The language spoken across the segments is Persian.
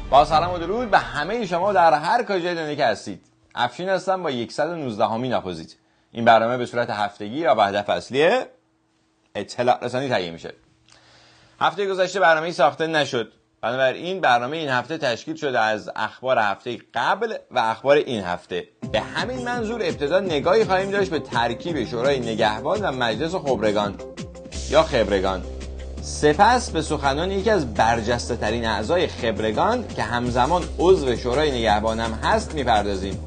با سلام و درود به همه شما در هر کجای دنیا که هستید. افشین هستم با 119 همین اپوزیت. این برنامه به صورت هفتگی یا به هدف اصلی اطلاع رسانی تهیه میشه. هفته گذشته برنامه‌ای ساخته نشد. بنابراین برنامه این هفته تشکیل شده از اخبار هفته قبل و اخبار این هفته. به همین منظور ابتدا نگاهی خواهیم داشت به ترکیب شورای نگهبان و مجلس خبرگان یا خبرگان. سپس به سخنان یکی از برجسته ترین اعضای خبرگان که همزمان عضو شورای نگهبان هم هست میپردازیم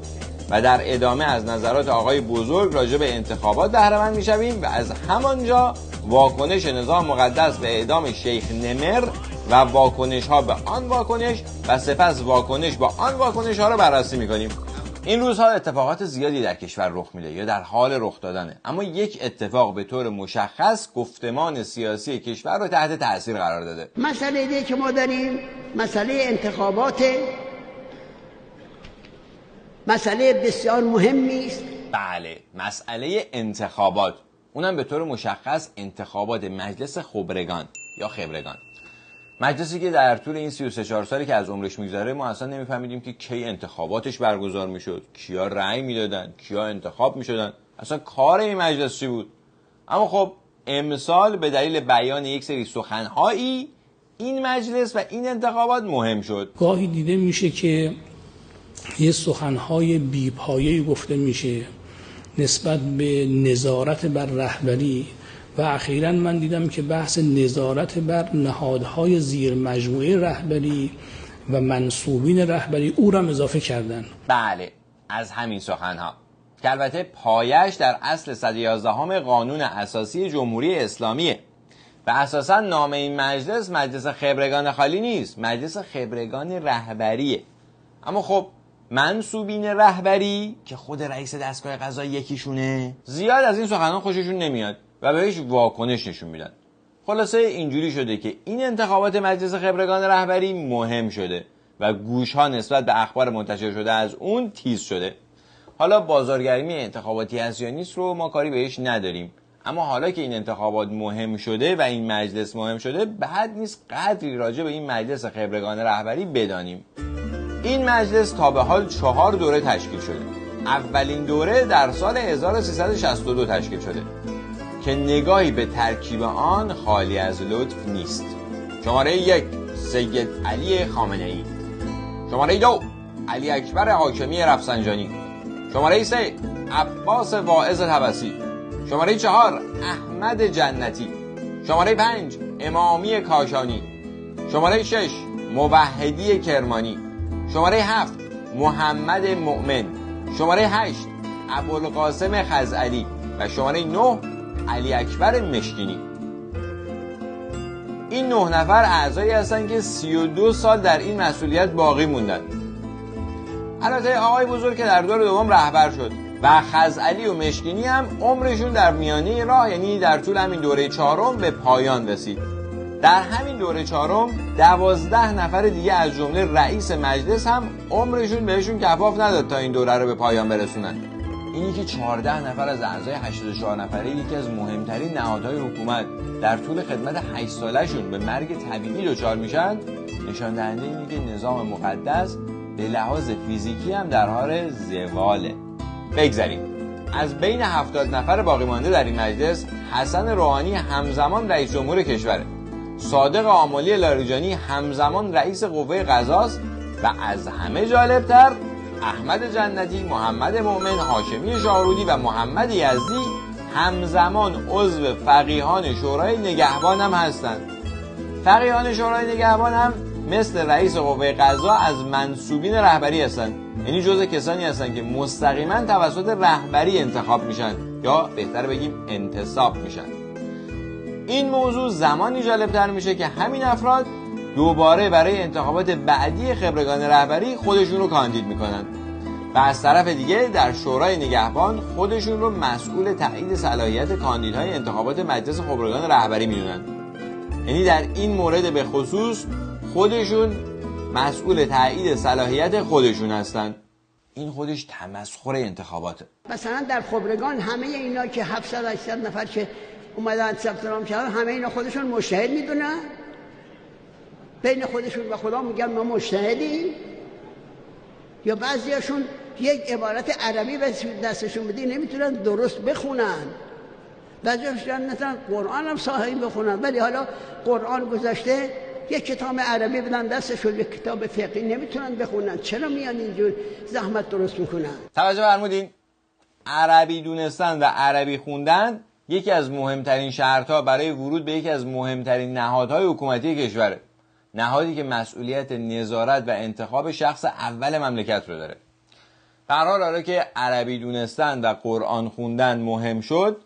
و در ادامه از نظرات آقای بزرگ راجع به انتخابات بهره‌مند میشویم و از همانجا واکنش نظام مقدس به اعدام شیخ نمر و واکنش ها به آن واکنش و سپس واکنش با آن واکنش ها رو بررسی میکنیم. این روزها اتفاقات زیادی در کشور رخ میده یا در حال رخ دادنه، اما یک اتفاق به طور مشخص گفتمان سیاسی کشور رو تحت تاثیر قرار داده. مسئله دیگه که ما داریم مسئله انتخابات، مسئله بسیار مهمی است. بله، مسئله انتخابات، اونم به طور مشخص انتخابات مجلس خبرگان یا خبرگان. مجلسی که در طول این 33 سالی که از عمرش میگذره ما اصلا نمیفهمیدیم که کی انتخاباتش برگزار میشد، کیا رأی میدادن، کیا انتخاب میشدن، اصلا کار این مجلس چی بود. اما خب امسال به دلیل بیان یک سری سخنهایی این مجلس و این انتخابات مهم شد. گاهی دیده میشه که یه سخنهای بی‌پایه‌ای گفته میشه نسبت به نظارت بر رهبری و اخیراً من دیدم که بحث نظارت بر نهادهای زیر مجموعه رهبری و منصوبین رهبری او را اضافه کردن. بله، از همین سخنها که البته پایش در اصل 111 قانون اساسی جمهوری اسلامیه و اساساً نام این مجلس مجلس خبرگان خالی نیست، مجلس خبرگان رهبریه. اما خب منصوبین رهبری که خود رئیس دستگاه قضایی یکیشونه زیاد از این سخنان خوششون نمیاد و بهش واکنش نشون میدن. خلاصه اینجوری شده که این انتخابات مجلس خبرگان رهبری مهم شده و گوش ها نسبت به اخبار منتشر شده از اون تیز شده. حالا بازارگرمی انتخاباتی هست یا نیست رو ما کاری بهش نداریم، اما حالا که این انتخابات مهم شده و این مجلس مهم شده بد نیست قدری راجع به این مجلس خبرگان رهبری بدانیم. این مجلس تا به حال 4 دوره تشکیل شده. اولین دوره در سال 1362 تشکیل شده که نگاهی به ترکیب آن خالی از لطف نیست. شماره 1 سید علی خامنه‌ای، شماره 2 علی اکبر حاکمی رفسنجانی، شماره 3 عباس واعظ طبسی، شماره 4 احمد جنتی، شماره 5 امامی کاشانی، شماره 6 موحدی کرمانی، شماره 7 محمد مؤمن، شماره 8 ابوالقاسم خزعلی و شماره 9 علی اکبر مشکینی. این 9 نفر اعضایی هستن که 32 سال در این مسئولیت باقی موندن. البته آقای بزرگ که در دور دوم رهبر شد و خزعلی و مشکینی هم عمرشون در میانه راه، یعنی در طول همین دوره 4 به پایان رسید. در همین دوره 4 12 نفر دیگه از جمله رئیس مجلس هم عمرشون بهشون کفاف نداد تا این دوره رو به پایان برسونن. اینی که 14 نفر از اعضای 84 نفره یکی از مهمترین نهادهای حکومت در طول خدمت 8 سالشون به مرگ طبیعی دچار میشن نشان دهنده اینه که نظام مقدس به لحاظ فیزیکی هم در حال زواله. بگذاریم از بین 70 نفر باقی مانده در این مجلس حسن روحانی همزمان رئیس جمهور کشوره، صادق آملی لاریجانی همزمان رئیس قوه قضاست و از همه جالبتر احمد جنتی، محمد مؤمن، هاشمی شاهرودی و محمد یزدی همزمان عضو فقیهان شورای نگهبان هم هستند. فقیهان شورای نگهبان هم مثل رئیس قوه قضا از منصوبین رهبری هستند، یعنی جزء کسانی هستند که مستقیما توسط رهبری انتخاب میشن یا بهتر بگیم انتصاب میشن. این موضوع زمانی جالبتر میشه که همین افراد دوباره برای انتخابات بعدی خبرگان رهبری خودشون رو کاندید میکنن و از طرف دیگه در شورای نگهبان خودشون رو مسئول تایید صلاحیت کاندیدهای انتخابات مجلس خبرگان رهبری میدونن. یعنی در این مورد به خصوص خودشون مسئول تایید صلاحیت خودشون هستن. این خودش تمسخر انتخاباته. مثلا در خبرگان همه اینا که 700-800 نفر که اومدن ثبت نام کردن همه اینا خودشون مجتهد میدونن؟ بین خودشون و خدا میگن ما مجتهدیم، یا بعضیاشون یک عبارت عربی به دستشون بدی نمیتونن درست بخونن، بعضیاشون نمیتونن قرآن هم صحیح بخونن، ولی حالا قرآن گذشته یک کتاب عربی بدن دستشون، یک کتاب فقهی نمیتونن بخونن. چرا میان اینجور زحمت درست میکنن؟ توجه فرمودین؟ عربی دونستن و عربی خوندن یکی از مهمترین شرط‌ها برای ورود به یکی از مهمترین نهادهای حکومتی کشوره، نهادی که مسئولیت نظارت و انتخاب شخص اول مملکت رو داره. به هر حال که عربی دونستن و قرآن خوندن مهم شد،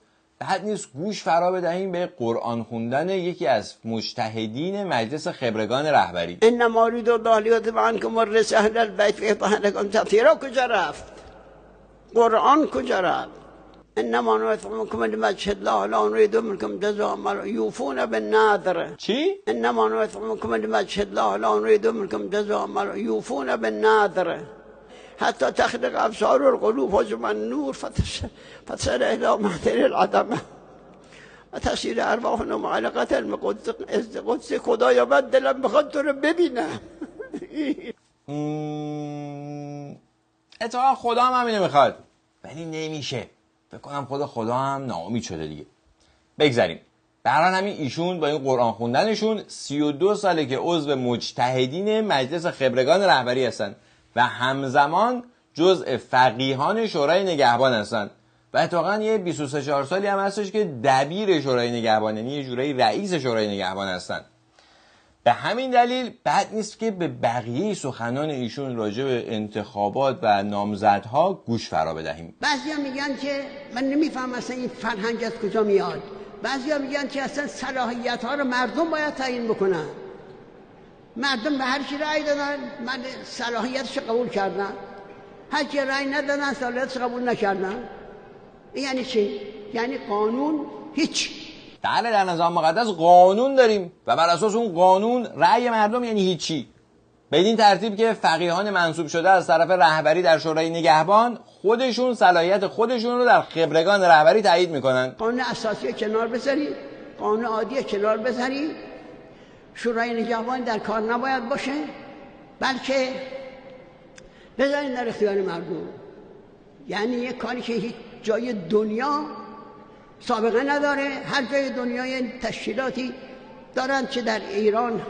بد نیست گوش فرا بدهیم به قرآن خوندن یکی از مجتهدین مجلس خبرگان رهبری. انما اريد الله ليذهب عنكم الرجس اهل البيت ويطهر لكم تطهيرا. کجا رفت؟ قرآن کجا رفت؟ انما نطعمكم لوجه الله لا نريد منكم جزاء يوفون بالنذر. چی؟ انما نطعمكم لوجه الله لا نريد منكم جزاء يوفون بالنذر حتى تخلق ابصار القلوب حجم النور فتصل الى محضر العدم و تصیر ارواحنا معلقه قدس خدایا من دلم بخواد تو رو ببینم. اتفاقا خدا هم همینه میخواد، ولی نمیشه. فکر کنم خود خدا هم ناامید شده دیگه. بگذاریم. به هر حال همین ایشون با این قرآن خوندنشون 32 ساله که عضو مجتهدین مجلس خبرگان رهبری هستن و همزمان جزء فقیهان شورای نگهبان هستن و اتفاقا یه 23 سالی هم هستش که دبیر شورای نگهبان، یعنی یه جورایی رئیس شورای نگهبان هستن. به همین دلیل بد نیست که به بقیه سخنان ایشون راجع به انتخابات و نامزدها گوش فرا بدهیم. بعضیا میگن که من نمیفهم اصلا این فرهنگ از کجا میاد. بعضیا میگن که اصلا صلاحیت ها رو مردم باید تعیین بکنن. مردم به هر کی رأی دادن، من صلاحیتش قبول کردم. هر کی رأی ندادن صلاحیتش قبول نکردن. یعنی چی؟ یعنی قانون هیچ. بله، در نظام مقدس قانون داریم و بر اساس اون قانون رأی مردم یعنی هیچی. بدین ترتیب که فقیهان منصوب شده از طرف رهبری در شورای نگهبان خودشون صلاحیت خودشون رو در خبرگان رهبری تایید میکنن. قانون اساسی کنار بذارید، قانون عادی کنار بذارید، شورای نگهبان در کار نباید باشه، بلکه بذارید در اختیار مردم. یعنی یک کاری که هیچ جای دنیا سابقه نداره. هر جای دنیای تشکیلاتی دارن که در ایران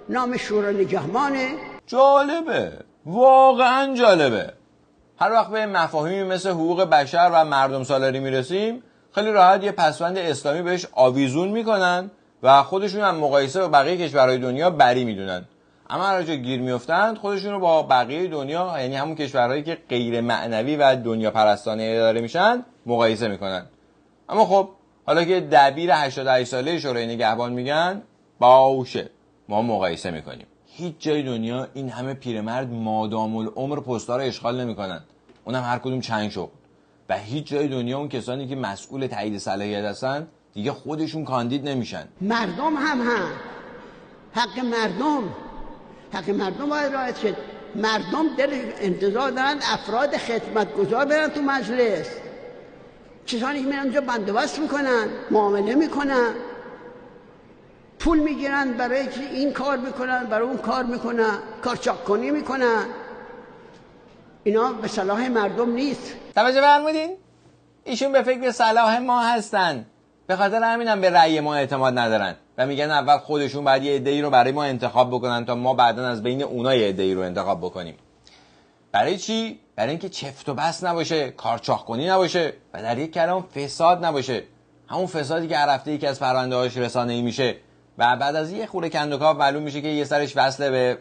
نام شورای نگهبانه. جالبه، واقعا جالبه. هر وقت به مفاهیمی مثل حقوق بشر و مردم سالاری میرسیم خیلی راحت یه پسوند اسلامی بهش آویزون میکنن و خودشون هم مقایسه با بقیه کشورهای دنیا بری میدونن. اما هر جا گیر میافتن خودشون رو با بقیه دنیا، یعنی همون کشورهایی که غیر معنوی و دنیا پرستانه اداره میشن، مقایسه میکنن. اما خب حالا که دبیر 88 ساله شورای نگهبان میگن باشه ما مقایسه میکنیم. هیچ جای دنیا این همه پیرمرد مادام العمر پست‌ها رو اشغال نمیکنن، اونم هر کدوم چند شغل. و هیچ جای دنیا اون کسانی که مسئول تایید صلاحیت هستن دیگه خودشون کاندید نمیشن. مردم هم حق مردم باید رعایت شد. مردم در انتظار دارن افراد خدمتگزار برن تو مجلس، کسانی که میرن اونجا بندوبست میکنن، معامله میکنن، پول میگیرن برای این کار میکنن، برای اون کار میکنن، کارچاکنی میکنن. اینا به صلاح مردم نیست. توجه فرمودین؟ ایشون به فکر صلاح ما هستن، به خاطر همینم به رأی ما اعتماد ندارن و میگن اول خودشون باید یه عده‌ای رو برای ما انتخاب بکنن تا ما بعداً از بین اونها یه عده‌ای رو انتخاب بکنیم. برای چی؟ برای اینکه چفت و بس نباشه، کارچاکنی نباشه و در یک کلام فساد نباشه. همون فسادی که هر هفته یکی از پرونده‌هاش رسانه‌ای میشه و بعد از یه خوره کندوکاو معلوم میشه که یه سرش وصله به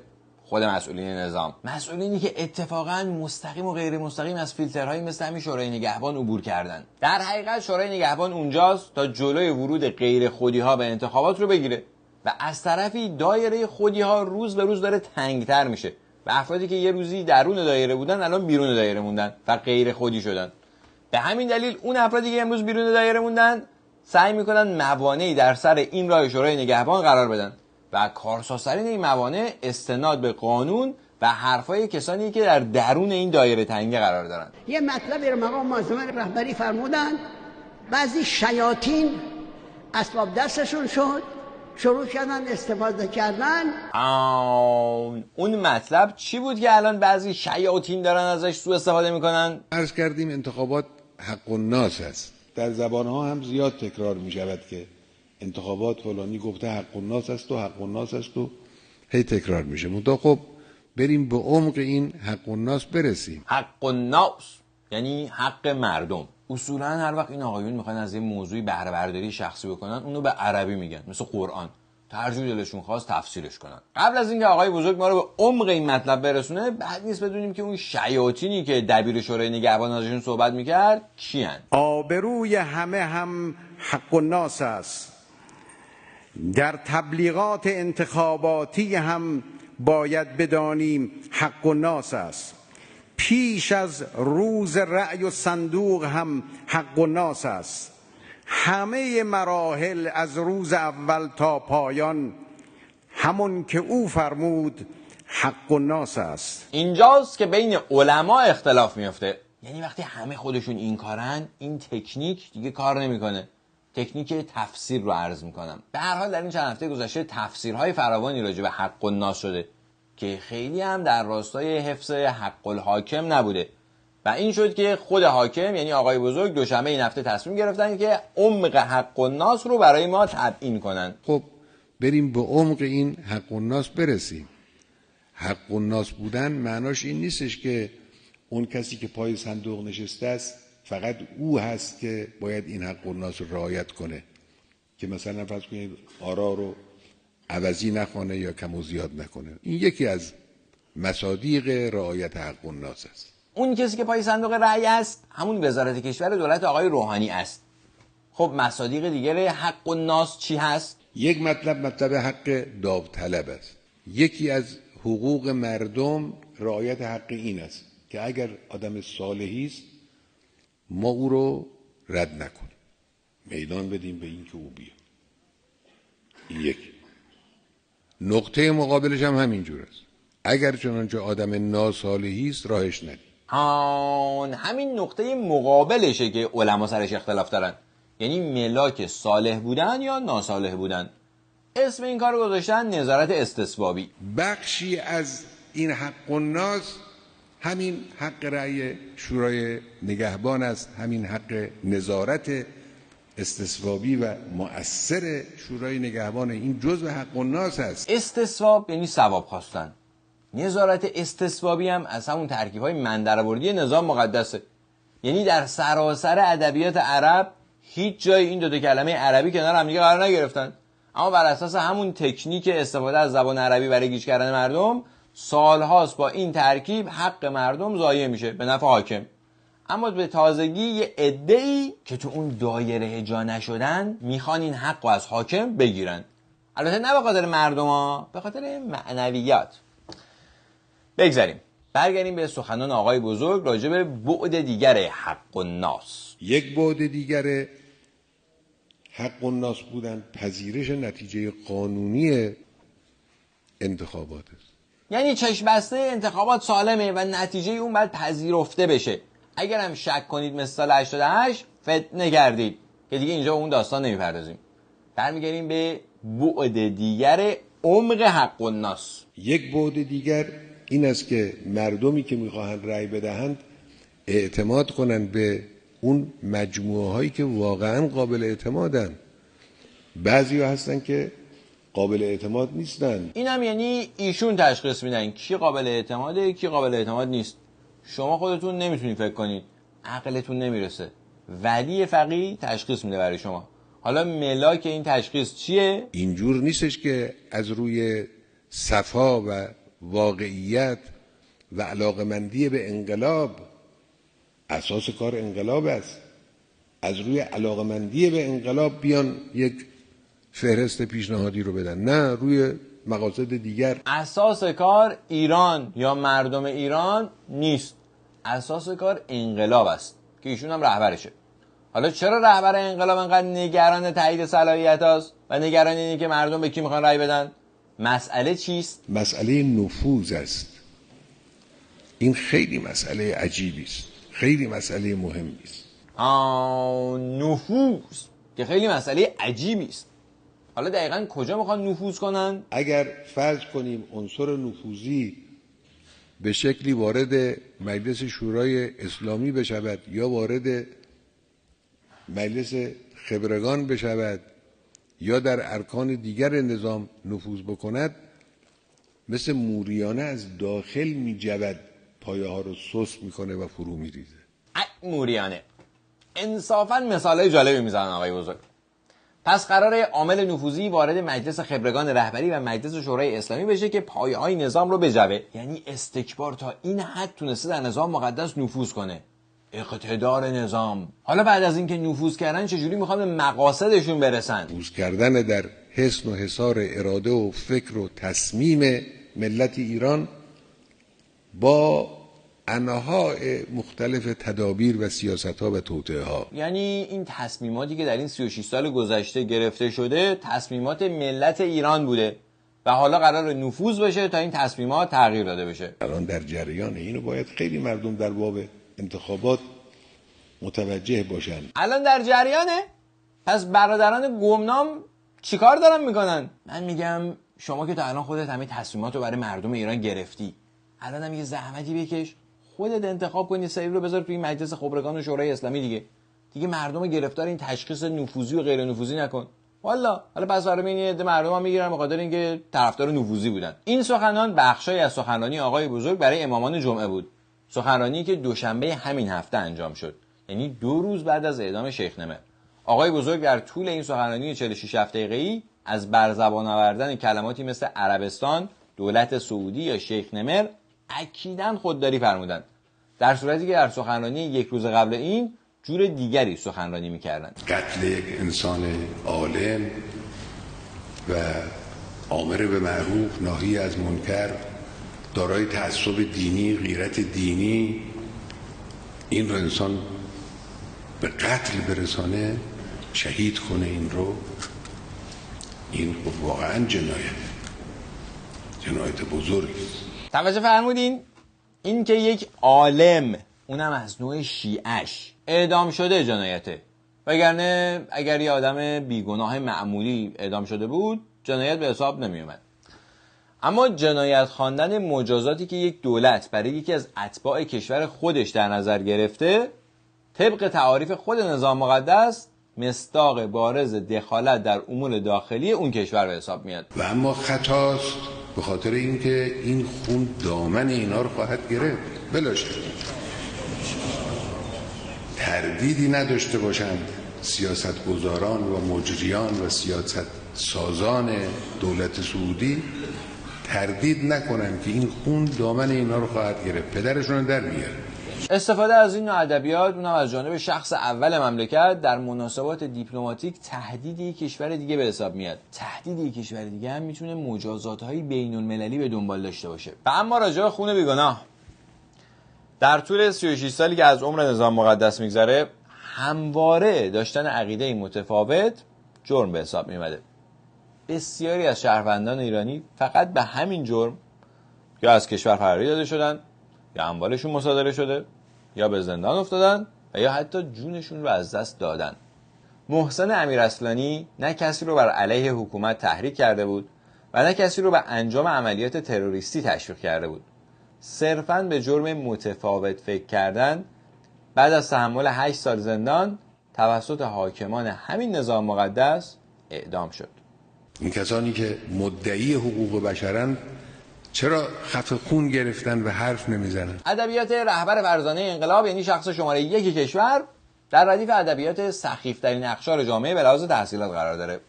خود مسئولین نظام، مسئولینی که اتفاقا مستقیم و غیر مستقیم از فیلترهایی مثل همین شورای نگهبان عبور کردن. در حقیقت شورای نگهبان اونجاست تا جلوی ورود غیر خودی‌ها به انتخابات رو بگیره و از طرفی دایره خودی‌ها روز به روز داره تنگتر میشه و افرادی که یه روزی درون دایره بودن الان بیرون دایره موندن و غیر خودی شدن. به همین دلیل اون افرادی که امروز بیرون دایره موندن سعی میکنن موانعی در سر این راه شورای نگهبان قرار بدن و کارسازترین این موانع استناد به قانون و حرفای کسانی که در درون این دایره تنگه قرار دارن. یه مطلبی رو مقام معظم رهبری فرمودن، بعضی شیاطین اسباب دستشون شد شروع کردن استفاده کردن. اون مطلب چی بود که الان بعضی شیاطین دارن ازش سوء استفاده میکنن؟ عرض کردیم انتخابات حق الناس است. در زبانها هم زیاد تکرار می شود که انتخابات فلانی گفته حق الناس است و حق الناس است و هی تکرار میشه. منتها خب بریم به عمق این حق الناس برسیم. حق الناس یعنی حق مردم. اصولا هر وقت این آقایون میخوان از یه موضوعی بهره برداری شخصی بکنن اونو به عربی میگن، مثل قرآن، ترجمه دلشون خواست تفسیرش کنن. قبل از اینکه آقای بزرگ ما رو به عمق این مطلب برسونه، بعد نیست بدونیم که اون شیاطینی که دبیر شورای نگهبان ازشون صحبت میکرد کیان؟ آبروی همه هم حق الناس است. در تبلیغات انتخاباتی هم باید بدانیم حق الناس است. پیش از روز رأی و صندوق هم حق الناس است. همه مراحل از روز اول تا پایان همون که او فرمود حق الناس است. اینجاست که بین علما اختلاف میفته. یعنی وقتی همه خودشون این کارن، این تکنیک دیگه کار نمیکنه. تکنیک تفسیر رو عرض میکنم. به هر حال در این چند هفته گذشته تفسیرهای فراوانی راجع به حق الناس شده که خیلی هم در راستای حفظ حق الحاکم نبوده و این شد که خود حاکم یعنی آقای بزرگ دوشنبه این هفته تصمیم گرفتن که عمق حق الناس رو برای ما تبیین کنن. خب بریم به عمق این حق الناس برسیم. حق الناس بودن معناش این نیستش که اون کسی که پای صندوق نشسته است فقط او هست که باید این حق الناس رو رعایت کنه، که مثلا فرض کنید آرا رو عوضی نخونه یا کم و زیاد نکنه. این یکی از مصادیق رعایت حق الناس است. اون کسی که پای صندوق رأی است همون وزارت کشور دولت آقای روحانی است. خب مصادیق دیگر حق الناس چی هست؟ یک مطلب حق داوطلب است. یکی از حقوق مردم رعایت حق این است که اگر آدم صالحی است ما او رو رد نکنیم، میدان بدیم به این که او بیاد. این یک. نقطه مقابلش هم همینجور است. اگر چنانچه آدم ناصالحی است راهش ندیم. همین نقطه مقابلشه که علما سرش اختلاف دارن، یعنی ملاک صالح بودن یا ناصالح بودن. اسم این کار رو گذاشتن نظارت استصوابی. بخشی از این حق الناس همین حق رأی شورای نگهبان است، همین حق نظارت استصوابی و مؤثر شورای نگهبان. این جزء حق الناس است. استصواب یعنی ثواب خواستن. نظارت استصوابی هم از همون ترکیب‌های مندرآوردی نظام مقدسه. یعنی در سراسر ادبیات عرب هیچ جای این دو کلمه عربی کنار هم دیگه قرار نگرفتن، اما بر اساس همون تکنیک استفاده از زبان عربی برای گیج کردن مردم سالهاست با این ترکیب حق مردم ضایع میشه به نفع حاکم. اما به تازگی یه عده‌ای که تو اون دایره جا نشدن میخوان این حق رو از حاکم بگیرن. البته نه به خاطر مردم ها، به خاطر معنویات. بگذاریم برگردیم به سخنان آقای بزرگ راجع به بعد دیگر حق الناس. یک بعد دیگر حق الناس بودن پذیرش نتیجه قانونی انتخابات است. یعنی چشم بسته انتخابات سالمه و نتیجه اون باید پذیرفته بشه. اگر هم شک کنید مثل سال 88 فتنه کردید که دیگه اینجا اون داستان نمیپردازیم. برمیگردیم به بعد دیگر عمق حق الناس. یک بعد دیگر این است که مردمی که میخواهند رأی بدهند اعتماد کنند به اون مجموعه هایی که واقعا قابل اعتمادن. بعضی ها هستن که قابل اعتماد نیستن. اینم یعنی ایشون تشخیص میدن کی قابل اعتماده کی قابل اعتماد نیست. شما خودتون نمیتونید فکر کنید، عقلتون نمیرسه. ولی فقیه تشخیص میده برای شما. حالا ملاک این تشخیص چیه؟ اینجور نیستش که از روی صفا و واقعیت و علاقمندی به انقلاب، اساس کار انقلاب است، از روی علاقمندی به انقلاب بیان یک فهرست پیشنهادی رو بدن. نه، روی مقاصد دیگر. اساس کار ایران یا مردم ایران نیست، اساس کار انقلاب است که ایشون هم رهبرشه. حالا چرا رهبر انقلاب انقدر نگران تایید صلاحیت هاست و نگران اینه که مردم به کی میخوان رأی بدن؟ مسئله چیست؟ مسئله نفوذ است. این خیلی مسئله عجیبی است، خیلی مسئله مهمی است. نفوذ که خیلی مسئله عجیبی است. حالا دقیقاً کجا میخوان نفوذ کنن؟ اگر فرض کنیم عنصر نفوذی به شکلی وارد مجلس شورای اسلامی بشود یا وارد مجلس خبرگان بشود یا در ارکان دیگر نظام نفوذ بکند، مثل موریانه از داخل میجود، پایه ها رو سست میکنه و فرو میریزه. موریانه انصافاً مثالای جالبی میزنن آقای بزرگ. پس قراره عامل نفوذی وارد مجلس خبرگان رهبری و مجلس شورای اسلامی بشه که پایه‌های نظام رو بجوه. یعنی استکبار تا این حد تونسته در نظام مقدس نفوذ کنه. اقتدار نظام. حالا بعد از اینکه نفوذ کردن چجوری میخوان به مقاصدشون برسن؟ نفوذ کردن در حصن و حصار اراده و فکر و تصمیم ملت ایران با انواع مختلف تدابیر و سیاست‌ها و توطئه‌ها. یعنی این تصمیماتی که در این 36 سال گذشته گرفته شده تصمیمات ملت ایران بوده و حالا قرار نفوذ بشه تا این تصمیمات تغییر داده بشه. الان در جریان اینو باید خیلی مردم در باب انتخابات متوجه باشن. الان در جریانه؟ پس برادران گمنام چیکار دارن میکنن؟ من میگم شما که تا الان خودت همه تصمیمات رو برای مردم ایران گرفتی، الان هم یه زحمتی بکش خودت انتخاب کنی، سیو رو بذار توی مجلس خبرگان و شورای اسلامی دیگه مردم رو گرفتار این تشخیص نفوذی و غیر نفوذی نکن. والا حالا پس برای این عده مردم هم میگیرن به خاطر اینکه طرفدار نفوذی بودن. این سخنان بخشای از سخنرانی آقای بزرگ برای امامان جمعه بود، سخنرانی که دوشنبه همین هفته انجام شد، یعنی 2 روز بعد از اعدام شیخ نمر. آقای بزرگ در طول این سخنرانی 46 دقیقه‌ای از برزبان آوردن کلماتی مثل عربستان، دولت سعودی یا شیخ نمر اکیداً خودداری فرمودند، در صورتی که در سخنرانی 1 روز قبل این جور دیگری سخنرانی می‌کردند. قتل یک انسان عالم و آمر به معروف ناهی از منکر، دارای تعصب دینی، غیرت دینی، این رو انسان به قتل برسانه، شهید کنه، این واقعا جنایت بزرگی است. توجه فرمودین؟ این که یک عالم، اونم از نوع شیعش، اعدام شده جنایته، وگرنه اگر یه آدم بیگناه معمولی اعدام شده بود جنایت به حساب نمی اومد. اما جنایت خواندن مجازاتی که یک دولت برای یکی از اتباع کشور خودش در نظر گرفته، طبق تعاریف خود نظام مقدس مصداق بارز دخالت در امور داخلی اون کشور به حساب میاد. و اما خطاست به خاطر اینکه این خون دامن اینا رو خواهد گرفت. بلاشه تردیدی نداشته باشند سیاستگزاران و مجریان و سیاست سازان دولت سعودی، تردید نکنن که این خون دامن اینا رو خواهد گرفت، پدرشون در میاره. استفاده از این نوع ادبیات، اونم از جانب شخص اول مملکت، در مناسبات دیپلماتیک تهدیدی کشور دیگه به حساب میاد. تهدیدی کشور دیگه هم میتونه مجازات‌های بین‌المللی به دنبال داشته باشه. و اما راجع به خون بیگناه، در طول 36 سالی که از عمر نظام مقدس میگذره، همواره داشتن عقیده متفاوت جرم به حساب میومده. بسیاری از شهروندان ایرانی فقط به همین جرم یا از کشور فراری داده شدن، یا اموالشون مصادره شده، یا به زندان افتادن و یا حتی جونشون رو از دست دادن. محسن امیراصلانی نه کسی رو بر علیه حکومت تحریک کرده بود و نه کسی رو به انجام عملیات تروریستی تشویق کرده بود. صرفاً به جرم متفاوت فکر کردن بعد از تحمل 8 سال زندان توسط حاکمان همین نظام مقدس اعدام شد. این کسانی که مدعی حقوق بشرند چرا خط خون گرفتن و حرف نمیزنن؟ ادبیات رهبر فرزانه انقلاب، یعنی شخص شماره 1 کشور، در ردیف ادبیات سخیفترین اقشار جامعه به لحاظ تحصیلات قرار داره.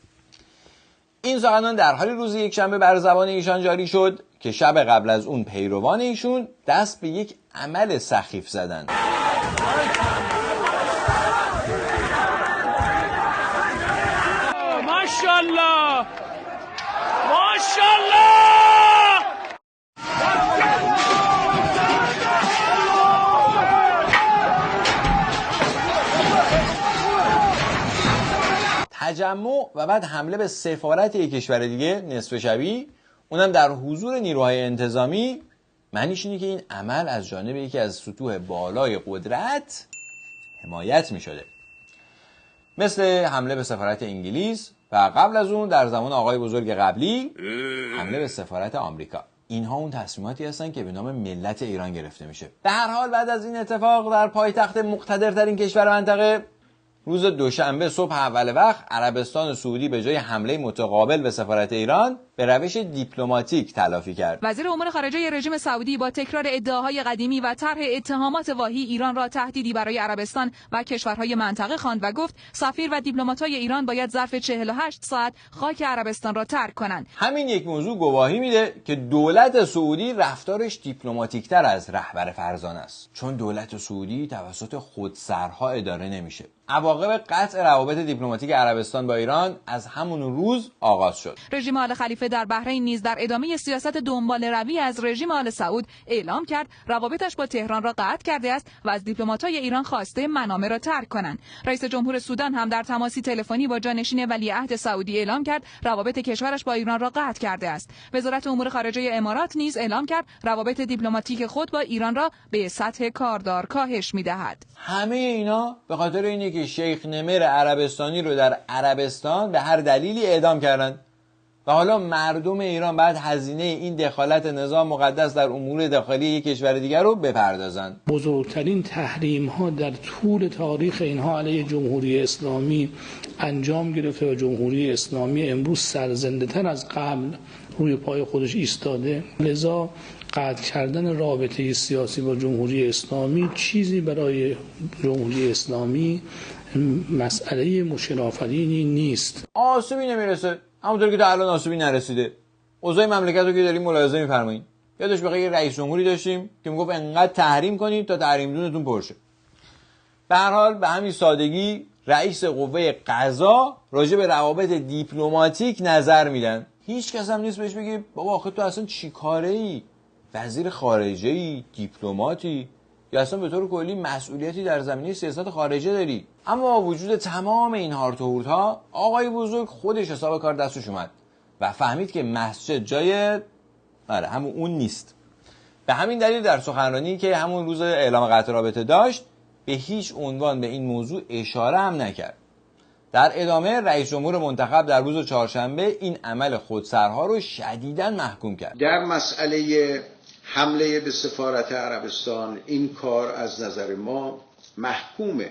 این سخنان در حال روز یکشنبه بر زبان ایشان جاری شد که شب قبل از اون پیروان ایشون دست به یک عمل سخیف زدن. ماشاءالله ماشاءالله. تجمع و بعد حمله به سفارت یک کشور دیگه نصف شبی، اونم در حضور نیروهای انتظامی، معنیش اینه که این عمل از جانب یکی از سطوح بالای قدرت حمایت می شده. مثل حمله به سفارت انگلیس، و قبل از اون در زمان آقای بزرگ قبلی حمله به سفارت آمریکا. اینها اون تصمیماتی هستن که به نام ملت ایران گرفته میشه. به هر حال بعد از این اتفاق در پایتخت مقتدرترین کشور منطقه روز دوشنبه صبح اول وقت عربستان سعودی به جای حمله متقابل به سفارت ایران به روش دیپلماتیک تلافی کرد. وزیر امور خارجه رژیم سعودی با تکرار ادعاهای قدیمی و طرح اتهامات واهی ایران را تهدیدی برای عربستان و کشورهای منطقه خواند و گفت سفیر و دیپلمات‌های ایران باید ظرف 48 ساعت خاک عربستان را ترک کنند. همین یک موضوع گواهی میده که دولت سعودی رفتارش دیپلماتیک‌تر از رهبر فرزانه است، چون دولت سعودی توسط خودسرها اداره نمیشه. عواقب قطع روابط دیپلماتیک عربستان با ایران از همون روز آغاز شد. رژیم آل خلیفه در بحرین نیز در ادامه سیاست دنبال روی از رژیم آل سعود اعلام کرد روابطش با تهران را قطع کرده است و از دیپلمات‌های ایران خواسته منامه را ترک کنند. رئیس جمهور سودان هم در تماسی تلفنی با جانشین ولیعهد سعودی اعلام کرد روابط کشورش با ایران را قطع کرده است. وزارت امور خارجه امارات نیز اعلام کرد روابط دیپلماتیک خود با ایران را به سطح کاردار کاهش می‌دهد. همه اینا به خاطر اینه که شیخ نمر عربستانی رو در عربستان به هر دلیلی اعدام کردن و حالا مردم ایران بعد هزینه این دخالت نظام مقدس در امور داخلی یک کشور دیگر رو بپردازن. بزرگترین تحریم ها در طول تاریخ اینها علیه جمهوری اسلامی انجام گرفته و جمهوری اسلامی امروز سرزنده تر از قبل روی پای خودش ایستاده. لذا قطع کردن رابطه سیاسی با جمهوری اسلامی چیزی برای جمهوری اسلامی مسئله مشکل‌آفرینی نیست. آسیبی نمیرسه، همونطور که تا الان آسیبی نرسیده. اوضاع مملکت رو که داریم ملاحظه می‌فرمایید. یادش بخیر یه رئیس جمهوری داشتیم که میگفت انقدر تحریم کنید تا تحریم دونتون پرشه. به هر حال به همین سادگی رئیس قوه قضا راجع به روابط دیپلماتیک نظر میدن. هیچ کس هم نیست بهش بگه بابا آخه تو اصلا چی کاره‌ای؟ وزیر خارجه‌ای، دیپلماتی، یا اصلا به طور کلی مسئولیتی در زمینه سیاست خارجه داری. اما وجود تمام این هارت و هورت‌ها آقای بزرگ خودش حساب کار دستش اومد و فهمید که مسجد جای همون اون نیست. به همین دلیل در سخنرانی که همون روز اعلام قطع رابطه داشت به هیچ عنوان به این موضوع اشاره هم نکرد. در ادامه رئیس جمهور منتخب در روز چهارشنبه این عمل خودسرها رو شدیداً محکوم کرد. در مسئله حمله به سفارت عربستان این کار از نظر ما محکومه.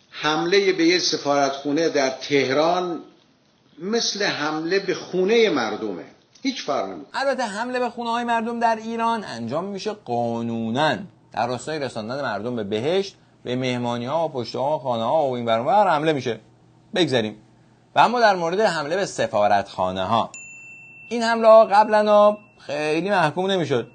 حمله به یک سفارتخونه در تهران مثل حمله به خونه مردمه، هیچ فرقی نمیکنه. البته حمله به خونه های مردم در ایران انجام میشه قانوناً در راستای رساندن مردم به بهشت، به مهمانی ها و پشت ها و خانه ها و این ور اون ور حمله میشه. بگذاریم. و اما در مورد حمله به سفارتخانه ها، این حمله ها قبلا خیلی محکوم نمیشد.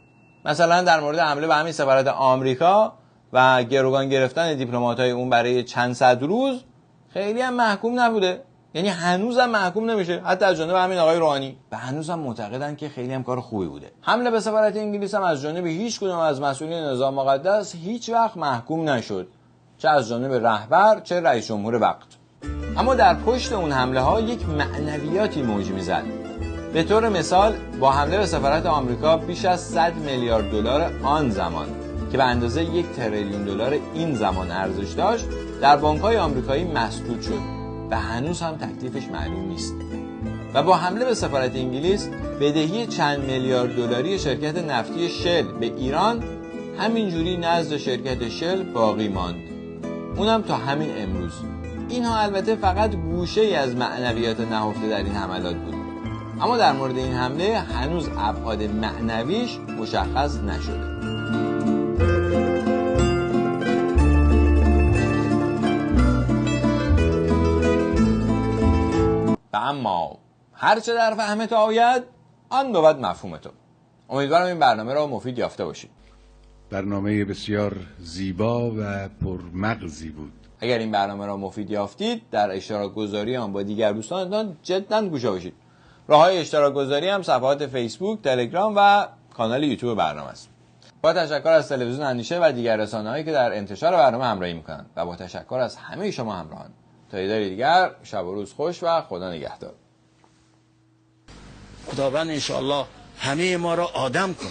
مثلا در مورد حمله به همین سفارت آمریکا و گروگان گرفتن دیپلمات‌های اون برای چند صد روز خیلی هم محکوم نبوده. یعنی هنوزم محکوم نمیشه، حتی از جانب همین آقای روحانی، و هنوزم معتقدن که خیلی هم کار خوبی بوده. حمله به سفارت انگلیس هم از جانب هیچ کدوم از مسئولین نظام مقدس هیچ وقت محکوم نشد، چه از جانب رهبر چه رئیس جمهور وقت. اما در پشت اون حمله ها یک معنویاتی موج میزد. به طور مثال با حمله به سفارت آمریکا بیش از 100 میلیارد دلار آن زمان که به اندازه 1 تریلیون دلار این زمان ارزش داشت در بانک‌های آمریکایی مسدود شد و هنوز هم تکلیفش معلوم نیست. و با حمله به سفارت انگلیس بدهی چند میلیارد دلاری شرکت نفتی شل به ایران همینجوری نزد شرکت شل باقی ماند، اونم تا همین امروز. اینها البته فقط گوشه‌ای از معنویات نهفته در این حملات بود، اما در مورد این حمله هنوز ابعاد معنویش مشخص نشده. و اما هرچه در فهمت آید آن بود مفهومت. امیدوارم این برنامه را مفید یافته باشید. برنامه بسیار زیبا و پرمغزی بود. اگر این برنامه را مفید یافتید در اشتراک گذاری آن با دیگر دوستانتان جداً گوش باشید. راه‌های اشتراک گذاری هم صفحات فیسبوک، تلگرام و کانال یوتیوب برنامه است. با تشکر از تلویزیون اندیشه و دیگر رسانه‌هایی که در انتشار برنامه همراهی می‌کنند و با تشکر از همه شما همراهان. تا دیدار دیگر، شب و روز خوش و خدا نگهدار. خداوند انشاءالله همه ما را آدم کن.